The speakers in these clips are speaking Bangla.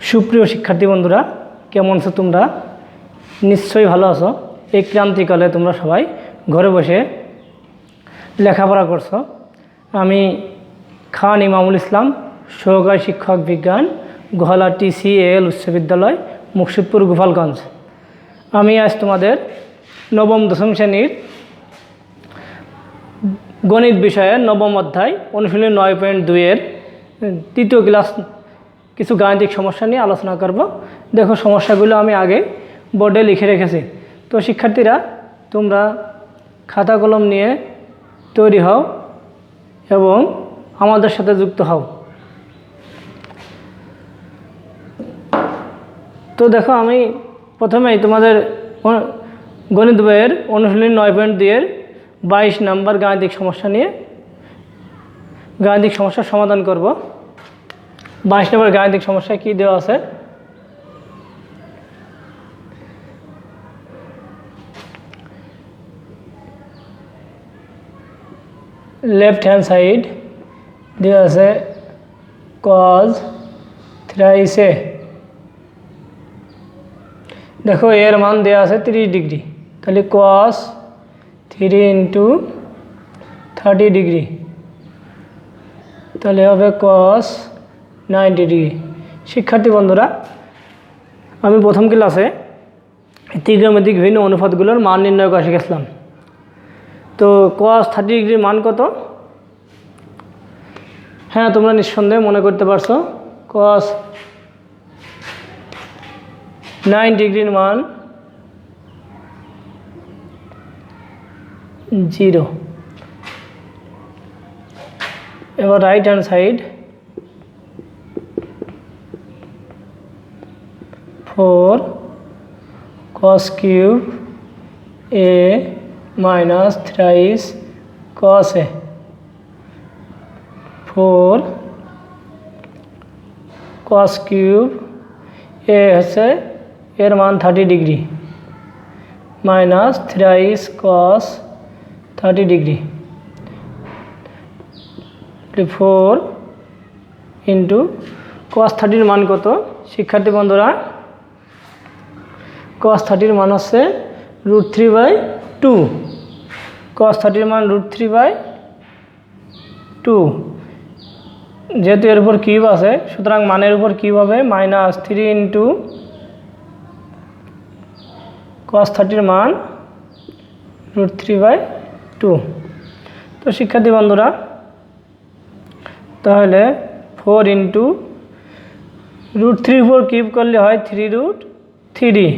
সুপ্রিয় শিক্ষার্থী বন্ধুরা, কেমন আছো তোমরা? নিশ্চয়ই ভালো আছো। এই ক্রান্তিকালে তোমরা সবাই ঘরে বসে লেখাপড়া করছো। আমি খান ইমামুল ইসলাম, সহকারী শিক্ষক বিজ্ঞান, গোহালা TCAL উচ্চ বিদ্যালয়, মুর্শিদপুর, গোপালগঞ্জ। আমি আজ তোমাদের নবম দশম শ্রেণীর গণিত বিষয়ের নবম অধ্যায় অনুশীলনী 9.2-এর তৃতীয় ক্লাস কিছু গাণিতিক সমস্যা নিয়ে আলোচনা করব। দেখো, সমস্যাগুলো আমি আগে বোর্ডে লিখে রেখেছি। তো শিক্ষার্থীরা, তোমরা খাতা কলম নিয়ে তৈরি হও এবং আমাদের সাথে যুক্ত হও। তো দেখো, আমি প্রথমেই তোমাদের গণিত বইয়ের অনুশীলনী 9.2-এর 22 নম্বর গাণিতিক সমস্যা নিয়ে গাণিতিক সমস্যার সমাধান করব। 22 নম্বর গাণিতিক সমস্যায় কি দেওয়া আছে? লেফট হ্যান্ড সাইড দেওয়া আছে cos 3a। দেখো, এর মান দেওয়া আছে 30 ডিগ্রি, তাহলে cos 3 × 30 ডিগ্রি, তাহলে হবে cos 90 ডিগ্রি। শিক্ষার্থী বন্ধুরা, আমি প্রথম ক্লাসে ত্রিকোণমিতিক ভিন্ন অনুপাতগুলোর মান নির্ণয় করা শিখেছিলাম। তো cos 30 ডিগ্রির মান কত? হ্যাঁ, তোমরা নিঃসন্দেহে মনে করতে পারছো। cos 9 ডিগ্রির মান 0। এবার right hand side 4 cos cube a minus thrice cos a। 4 cos cube a হচ্ছে এর মান 30 degree minus thrice cos 30 degree, 4 into cos 30-র মান কত? শিক্ষার্থী বন্ধুরা, cos 30-র মান হচ্ছে √3/2। cos 30-র মান √3/2। যেহেতু এর উপর কিউব আছে, সুতরাং মানের উপর কিউব হবে -3 ইন্টু cos 30-র মান √3/2। তো শিক্ষার্থী বন্ধুরা, তাহলে 4 ইন্টু √3 উপর কিউব করলে হয় 3√3,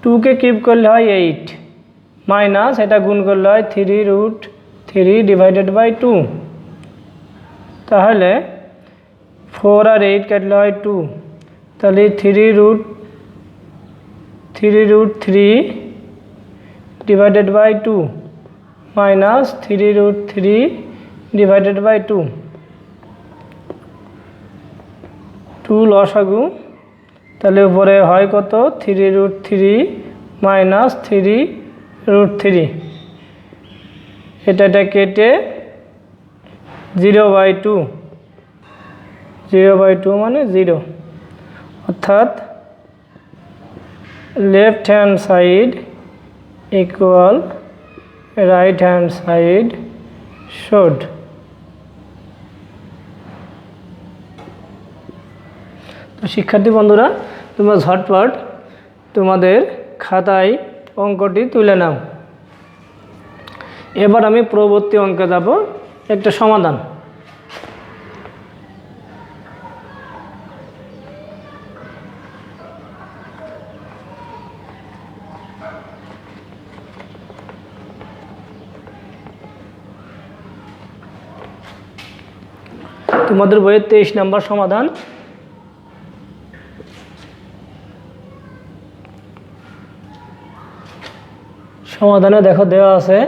2কে কিউব করলে হয় 8, মাইনাস এটা গুণ করলে হয় 3√3 ডিভাইডেড বাই 2। তাহলে 4 আর 8 কাটলে হয় 2, তাহলে 3√3 divided by 2 minus 3√3 divided by 2, 2 লসাগু, তাহলে উপরে হয় কত? 3√3 মাইনাস 3√3। এটা কেটে 0/2, 0/2 মানে 0, অর্থাৎ left hand side equal right hand side should. তো শিক্ষার্থী বন্ধুরা, তোমরা ঝটপট তোমাদের খাতায় অঙ্কটি তুলে নাও। এবার আমি পরবর্তী অঙ্কে যাব, একটা সমাধান। তোমাদের বইয়ের 23 নম্বর সমাধান। সমাধানে দেখো দেওয়া আছে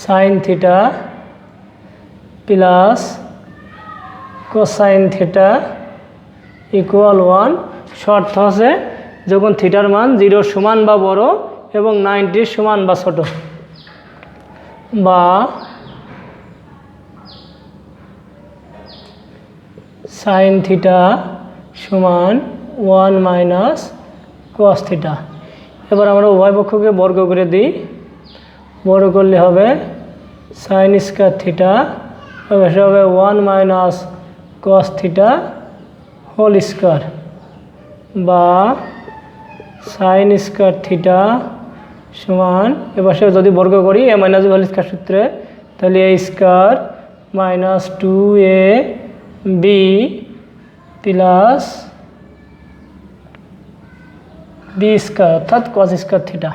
sin theta plus cosine theta equal 1। শর্ত আছে যখন থিটার মান 0 সমান বা বড় এবং 90 সমান বা ছোট। বা সাইন থিটা সমান 1 মাইনাস কস থিটা। এবার আমরা উভয় পক্ষকে বর্গ করে দিই। বর্গ করলে হবে সাইন স্কয়ার থিটা সে হবে 1 minus cos theta whole square বা সাইন স্কয়ার থিটা সমান, এবার সে যদি বর্গ করি এ মাইনাস হোল স্কয়ার সূত্রে, তাহলে a square minus 2ab plus b square অর্থাৎ কস স্কয়ার থিটা।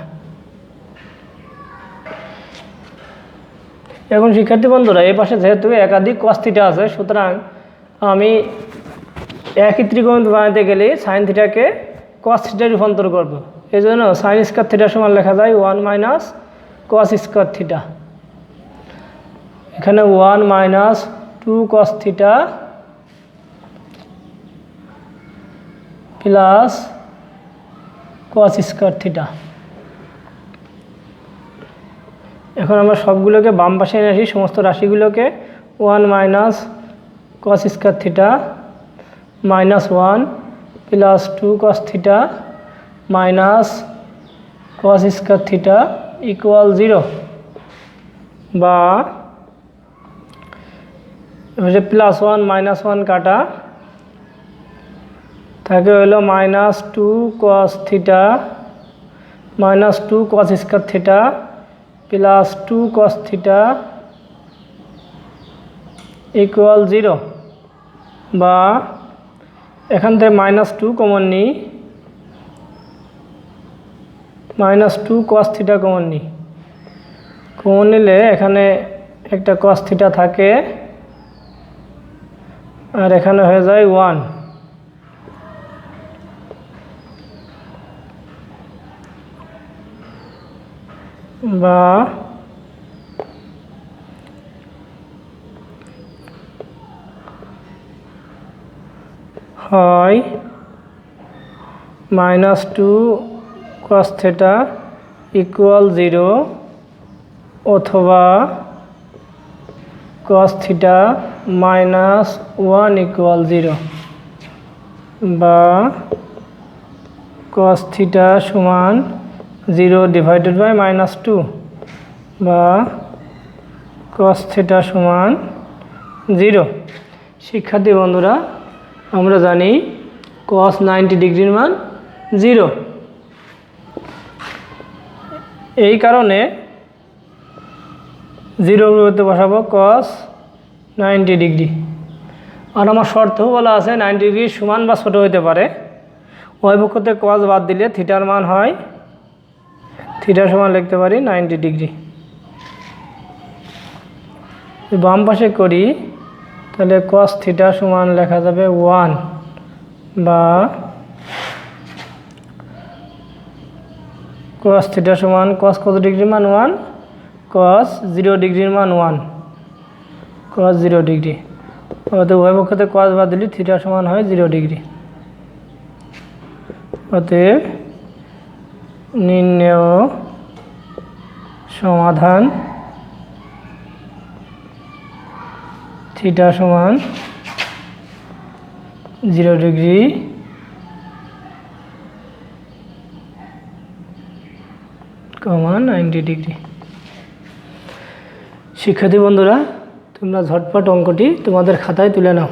এখন শিক্ষার্থী বন্ধুরা, এই পাশে যেহেতু একাধিক কস থিটা আছে, সুতরাং আমি একই ত্রিকোণ বানাতে গেলে সাইন থিটাকে কস থিটায় রূপান্তর করব। এই জন্য সাইন স্কয়ার থিটা সমান লেখা যায় 1 মাইনাস কস স্কয়ার থিটা। এখানে 1 minus 2 cos theta plus cos square theta. এখন আমরা সবগুলোকে বাম পাশে নিয়ে আসি, সমস্ত রাশিগুলোকে 1 মাইনাস কস square theta minus 1 plus 2 cos theta minus cos square theta equal 0 বা এবারে প্লাস 1 মাইনাস 1 কাটা থাকে হলো মাইনাস 2 কস থিটা মাইনাস 2 কস square theta plus 2 cos theta equal 0 বা এখান থেকে মাইনাস 2 কমন নিই, মাইনাস 2 কস থিটা কমন নিই। কমন নিলে এখানে একটা কস থিটা থাকে আর এখানে হয়ে যায় 1 বা হয় মাইনাস 2 কস থিটা ইকুয়াল 0 অথবা কস থিটা মাইনাস 1 ইকুয়াল 0 বা কস থিটা সমান 0 ডিভাইডেড বাই মাইনাস 2 বা কস থিটা সমান 0। শিক্ষার্থী বন্ধুরা, আমরা জানি কস 90 ডিগ্রির মান 0, এই কারণে 0 পরিবর্তে বসাবো কস 90 ডিগ্রি। আর আমার শর্তেও বলা আছে 90 ডিগ্রি সমান বা ছোট হতে পারে। উভয় পক্ষতে কস বাদ দিলে থিটার মান হয়, থিটা সমান লিখতে পারি 90 ডিগ্রি। বাম পাশে করি তাহলে কস থিটা সমান লেখা যাবে 1 বা কস থিটা সমান কস কত ডিগ্রির মান 1, কস 0 ডিগ্রির মান 1, কস 0 ডিগ্রি। অতএব উভয় পক্ষতে কস বাদ দিলে থিটা সমান হয় 0 ডিগ্রি। অতএব নির্ণেয় সমাধান থিটা সমান 0 ডিগ্রি কমা 90 ডিগ্রি। শিক্ষার্থী বন্ধুরা, তোমরা ঝটপট অঙ্কটি তোমাদের খাতায় তুলে নাও।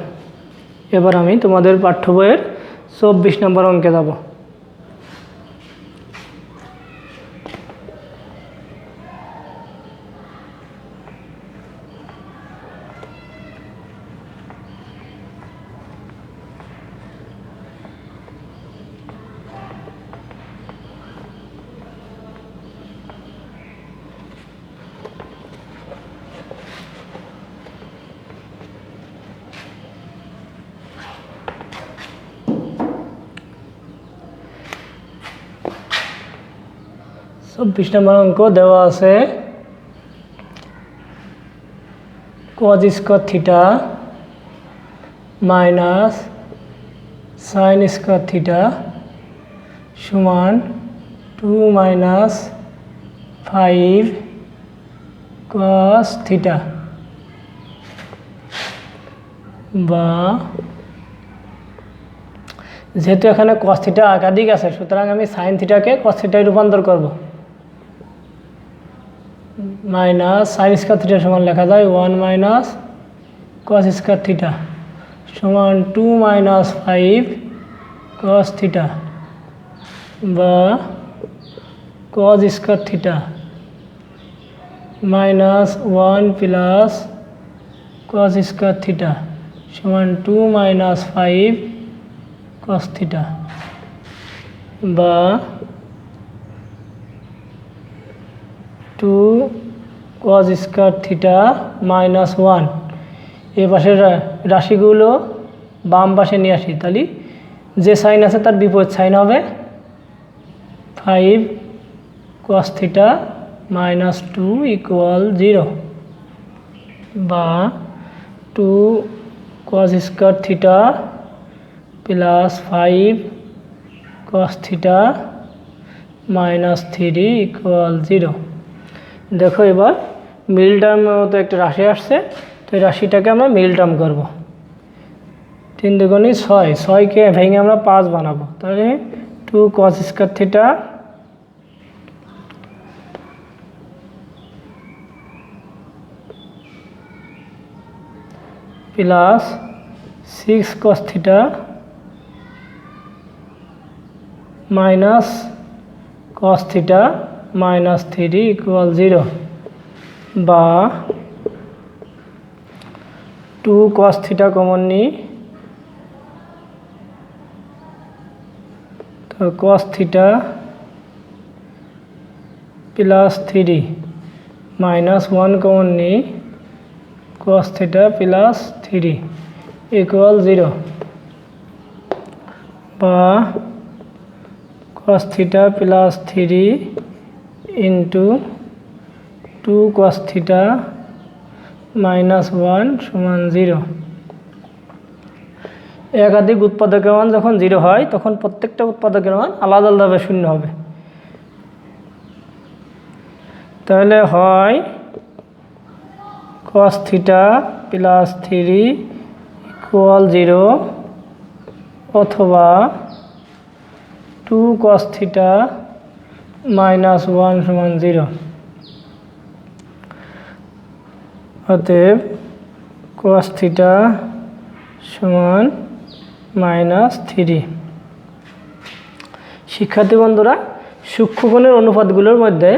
এবার আমি তোমাদের পাঠ্য বইয়ের 24 নম্বর অঙ্কে যাব। তো 20 নম্বর অঙ্ক দেওয়া আছে cos square theta minus sine square theta সমান 2 মাইনাস 5 কস থিটা বা যেহেতু এখানে কস থিটা একাধিক আছে সুতরাং আমি সাইন থিটাকে কস থিটায় রূপান্তর করব মাইনাস সাইন স্কয়ার থিটা সমান লেখা যায় 1 মাইনাস কস স্কয়ার থিটা সমান 2 মাইনাস 5 কস থিটা বা কস square theta minus 1 plus cos square theta সমান 2 মাইনাস 5 কস থিটা বা 2 কস স্কয়ার থিটা মাইনাস 1 এই পাশের রাশিগুলো বাম পাশে নিয়ে আসি তাহলে যে সাইন আছে তার বিপরীত সাইন হবে 5 কস থিটা মাইনাস 2 ইকুয়াল 0 বা 2 কস square theta plus 5 cos theta minus 3 equal 0। দেখো এবার মিল টার্মের মতো একটা রাশি আসছে, তো এই রাশিটাকে আমরা মিল টার্ম করবো। 3 দুগুণে 6, 6কে ভেঙে আমরা 5 বানাবো, তাহলে 2 কস square theta plus 6 cos theta minus cos theta minus 3 equal 0 বা 2 কস থিটা কমন নিই, তো cos theta plus 3 minus 1 common নিই, কস থিটা প্লাস 3 ইকুয়াল 0 বা cos theta plus 3 into 2 cos theta minus 1 সমান 0। একাধিক উৎপাদকের মান যখন 0 হয় তখন প্রত্যেকটা উৎপাদকের মান আলাদা আলাদাভাবে শূন্য হবে। তাহলে হয় cos theta plus 3 equal 0 অথবা 2 cos theta minus 1 সমান 0। অতএব cos theta সমান মাইনাস 3। শিক্ষার্থী বন্ধুরা, সূক্ষ্মকোণের অনুপাতগুলোর মধ্যে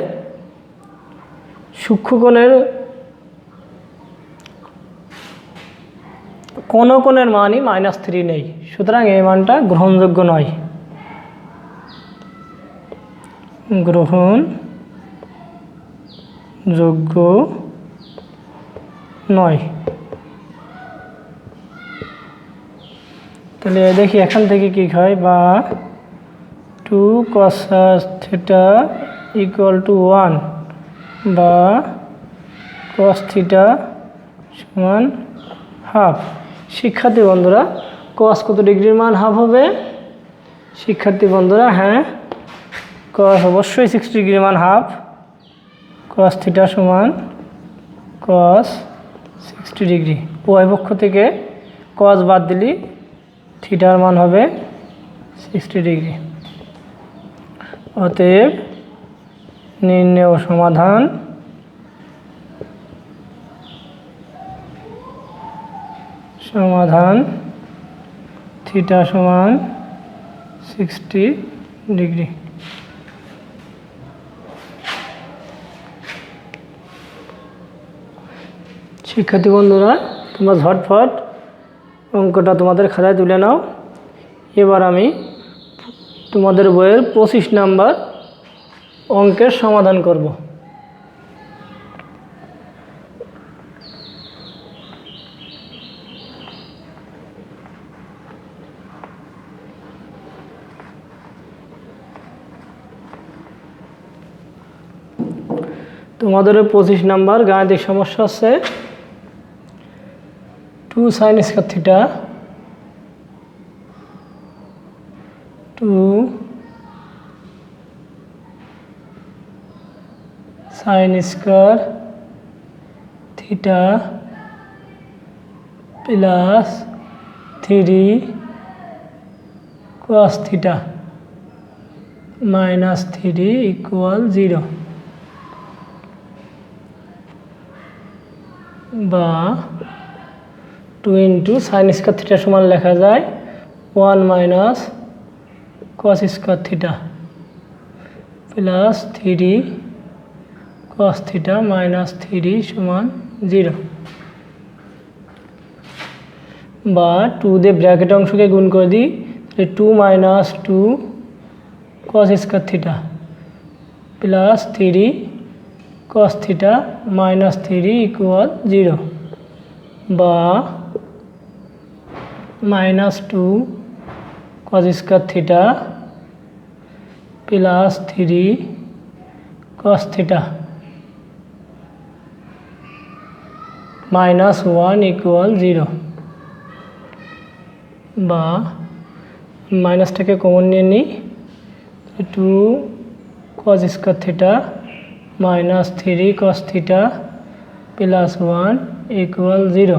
সূক্ষ্মকোণের কোনো কোণের মানই -3 নেই, সুতরাং এই মানটা গ্রহণযোগ্য নয়। গ্রহণযোগ্য নয়। তাহলে দেখি এখান থেকে কি হয়, বা 2 cos theta equal to 1 বা cos theta সমান হাফ। শিক্ষার্থী বন্ধুরা, cos কত ডিগ্রির মান হাফ হবে? শিক্ষার্থী বন্ধুরা, হ্যাঁ, cos অবশ্যই 60 ডিগ্রির মান হাফ। cos থিটা সমান cos 60 ডিগ্রি। উভয় পক্ষ থেকে cos বাদ দিলে থিটার মান হবে 60 ডিগ্রি। অতএব নির্ণেয় সমাধান থিটা সমান 60 ডিগ্রি। শিক্ষার্থী বন্ধুরা, তোমরা ঝটফট অঙ্কটা তোমাদের খাতায় তুলে নাও। এবার আমি তোমাদের বইয়ের 25 নাম্বার অঙ্কের সমাধান করব। তোমাদের 25 নাম্বার গাণিতিক সমস্যা আছে 2 sin square theta 2 sin square theta plus 3 cos theta minus 3 equal 0 বা 2 ইন্টু সাইন স্কয়ার থিটা সমান লেখা যায় 1 minus cos square theta plus 3 cos theta minus 3 সমান 0 বা 2 দিয়ে ব্র্যাকেট অংশকে গুণ করে দিই, 2 minus 2 cos square theta plus 3 cos theta minus 3 equal 0 বা minus 2 cos square theta plus 3 cos theta minus 1 equal 0 বা মাইনাসটাকে কমন নিয়ে নিই, 2 cos square theta minus 3 cos theta plus 1 equal 0।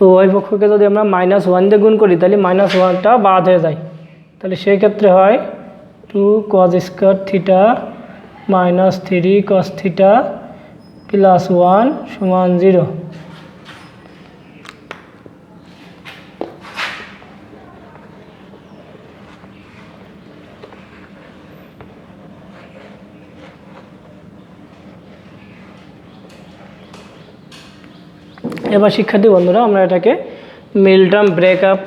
উভয় পক্ষকে যদি আমরা মাইনাস 1 দিয়ে গুণ করি তাহলে মাইনাস 1টা বাদ হয়ে যায়, তাহলে সেই ক্ষেত্রে হয় 2 cos square theta minus 3 cos theta plus 1 সমান 0। এবার শিক্ষার্থী বন্ধুরা আমরা এটাকে মিলটার্ম ব্রেকআপ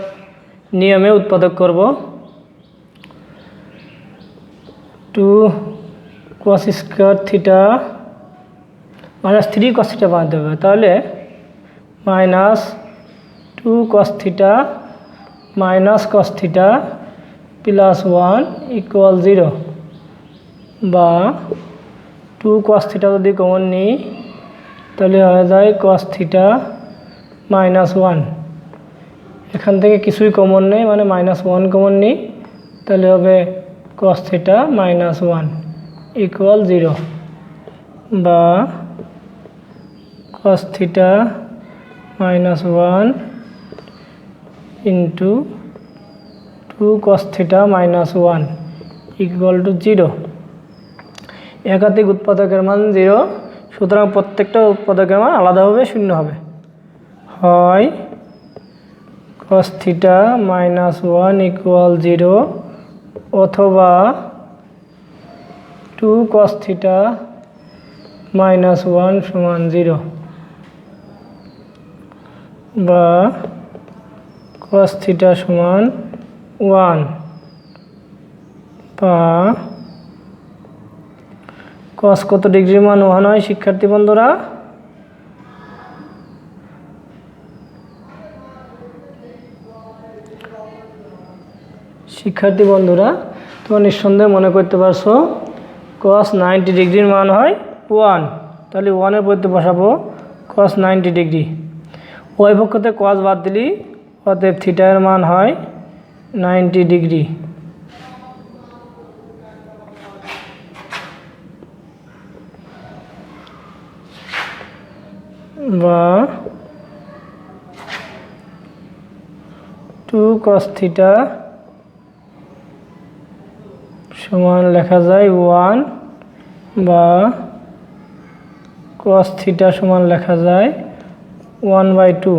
নিয়মে উৎপাদক করব। 2 cos square theta minus 3 cos theta বানাতে হবে, তাহলে minus 2 cos theta minus cos theta plus 1 equal 0 বা 2 cos থিটা যদি কমন নিই তাহলে হয়ে যায় cos থিটা মাইনাস 1, এখান থেকে কিছুই কমন নেই মানে মাইনাস 1 কমন নিই তাহলে হবে cos থিটা মাইনাস 1 ইকুয়াল 0 বা cos theta minus 1 into 2 cos theta minus 1 equal to 0। একাধিক উৎপাদকের মান 0, সুতরাং প্রত্যেকটা উৎপাদকের মান আলাদাভাবে শূন্য হবে। হয় cos থিটা মাইনাস 1 ইকুয়াল 0 অথবা 2 cos থিটা মাইনাস 1 সমান 0 বা cos থিটা সমান 1 বা cos কত ডিগ্রির মান 1 হয় শিক্ষার্থী বন্ধুরা? শিক্ষার্থী বন্ধুরা তোমরা নিঃসন্দেহে মনে করতে পারছো cos 90 ডিগ্রির মান হয় 1, তাহলে 1 এর পরিবর্তে বসাবো cos 90 ডিগ্রি। ওই পক্ষতে cos বাদ দিলি অতএব থিটা এর মান হয় 90 ডিগ্রি বা 2 cos থিটা সমান লেখা যায় 1 বা cos থিটা সমান লেখা যায় 1/2।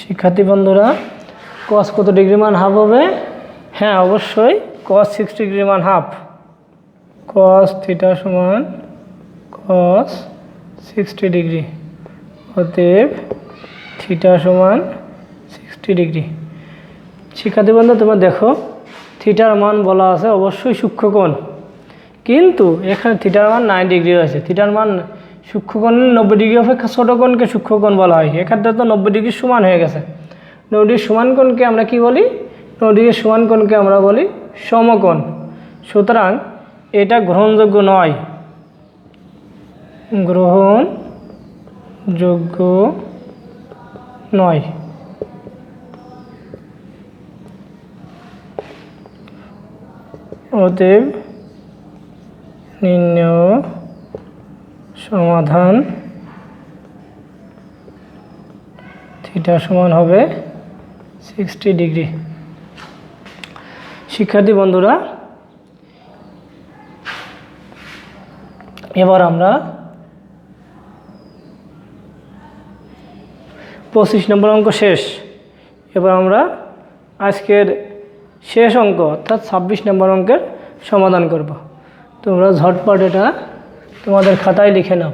শিক্ষার্থী বন্ধুরা cos কত ডিগ্রি মান হাফ হবে? হ্যাঁ অবশ্যই cos 60 ডিগ্রি মান হাফ। cos থিটা সমান cos 60 ডিগ্রি অতএব থিটা সমান 60 ডিগ্রি। শিক্ষার্থী বন্ধু তোমরা দেখো থিটার মান বলা আছে অবশ্যই সূক্ষ্মকোণ, কিন্তু এখানে থিটার মান 90 ডিগ্রি আছে। থিটার মান সূক্ষ্মকোণ 90 ডিগ্রি অপেক্ষা ছোট কোণকে সূক্ষ্মকোণ বলা হয়। এখানে তো 90 ডিগ্রি সমান হয়ে গেছে। 90 ডিগ্রি সমান কোণকে আমরা কি বলি? 90 ডিগ্রি সমান কোণকে আমরা বলি সমকোণ। সুতরাং এটা গ্রহণযোগ্য নয়, গ্রহণযোগ্য নয়। অতএব নির্ণেয় সমাধান থিটা সমান হবে 60 ডিগ্রি। শিক্ষার্থী বন্ধুরা, এবার আমরা 25 নম্বর অঙ্ক শেষ। এবার আমরা আজকের শেষ অঙ্ক অর্থাৎ 26 নম্বর অঙ্কের সমাধান করব। তোমরা ঝটপট এটা তোমাদের খাতায় লিখে নাও।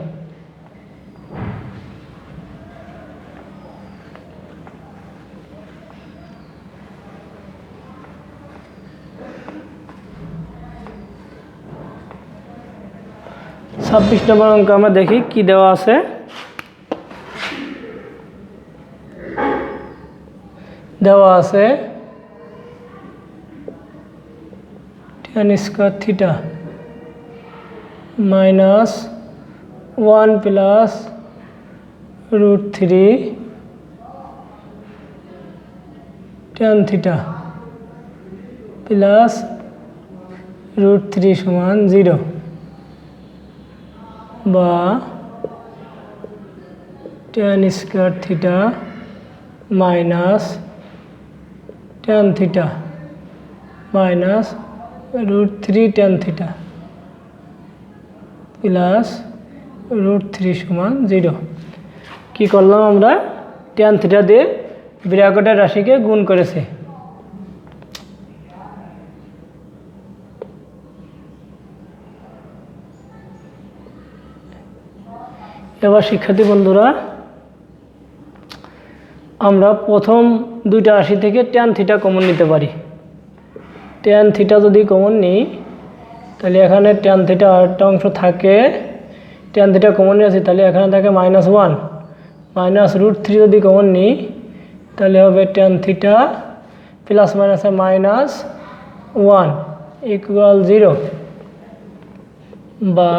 ছাব্বিশ নম্বর অঙ্ক আমরা দেখি কি দেওয়া আছে। দেওয়া আছে tan square theta minus 1 plus √3 tan theta plus √3 সমান 0, বা tan square theta minus tan theta minus √3 tan theta plus √3 সমান 0। কি করলাম আমরা? tan থিটা দিয়ে ব্র্যাকেটের রাশিকে গুণ করেছি। এবার শিক্ষার্থী বন্ধুরা, আমরা প্রথম দুইটা রাশি থেকে tan থিটা কমন নিতে পারি। tan থিটা যদি কমন নিই তাহলে এখানে tan থিটা আরেকটা অংশ থাকে, tan থিটা কমন নিয়েছি তাহলে এখানে থাকে -1, মাইনাস √3 যদি কমন নিই তাহলে হবে tan থিটা প্লাস মাইনাসে -1 ইকুয়াল 0, বা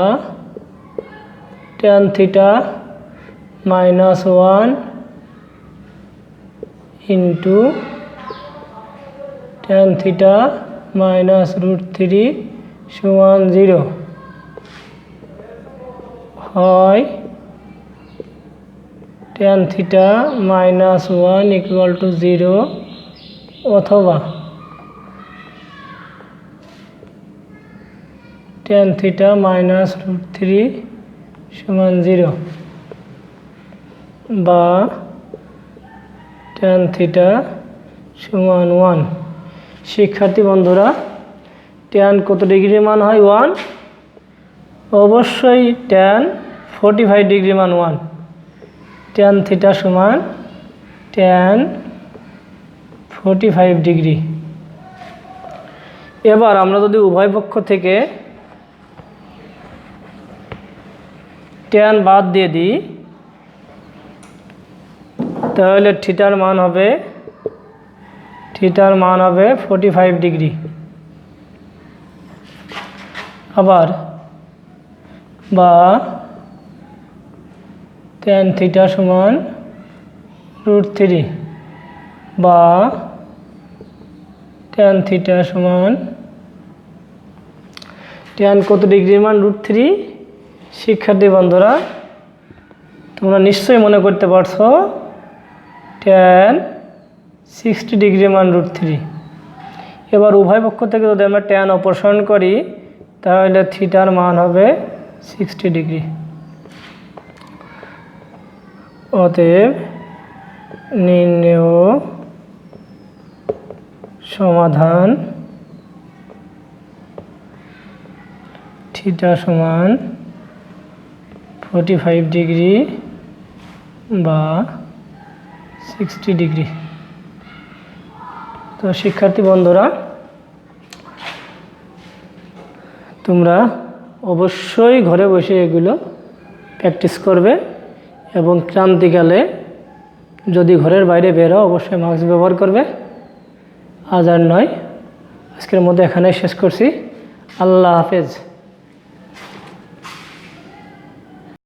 tan theta -1 into tan theta minus √3 সমান 0 হয় tan থিটা -1 ইকুয়াল টু 0, অথবা tan থিটা মাইনাস √3 সমান 0, বা tan থিটা সমান 1। শিক্ষার্থী বন্ধুরা, tan কত ডিগ্রির মান হয়? 1। অবশ্যই tan 45 ডিগ্রি মান 1। tan থিটা সমান tan 45 ডিগ্রি। এবার আমরা যদি উভয় পক্ষ থেকে tan বাদ দিয়ে দিই তাহলে থিটার মান হবে 45 ডিগ্রি। আবার বা tan থিটা সমান √3, বা tan থিটা সমান tan কত ডিগ্রির মান? √3। শিক্ষার্থী বন্ধুরা, তোমরা নিশ্চয়ই মনে করতে পারছো tan 60 ডিগ্রির মান √3। এবার উভয় পক্ষ থেকে যদি আমরা tan অপসারণ করি তাহলে থিটার মান হবে 60 ডিগ্রি। অতএব নির্ণেয় সমাধান থিটা সমান 45 ডিগ্রি বা 60 ডিগ্রি। তো শিক্ষার্থী বন্ধুরা, তোমরা অবশ্যই ঘরে বসে এগুলো প্র্যাকটিস করবে এবং ক্রান্তিকালে যদি ঘরের বাইরে বের হও অবশ্যই মাস্ক ব্যবহার করবে। আজ আর নয়, আজকের মধ্যে এখানেই শেষ করছি। আল্লাহ হাফেজ।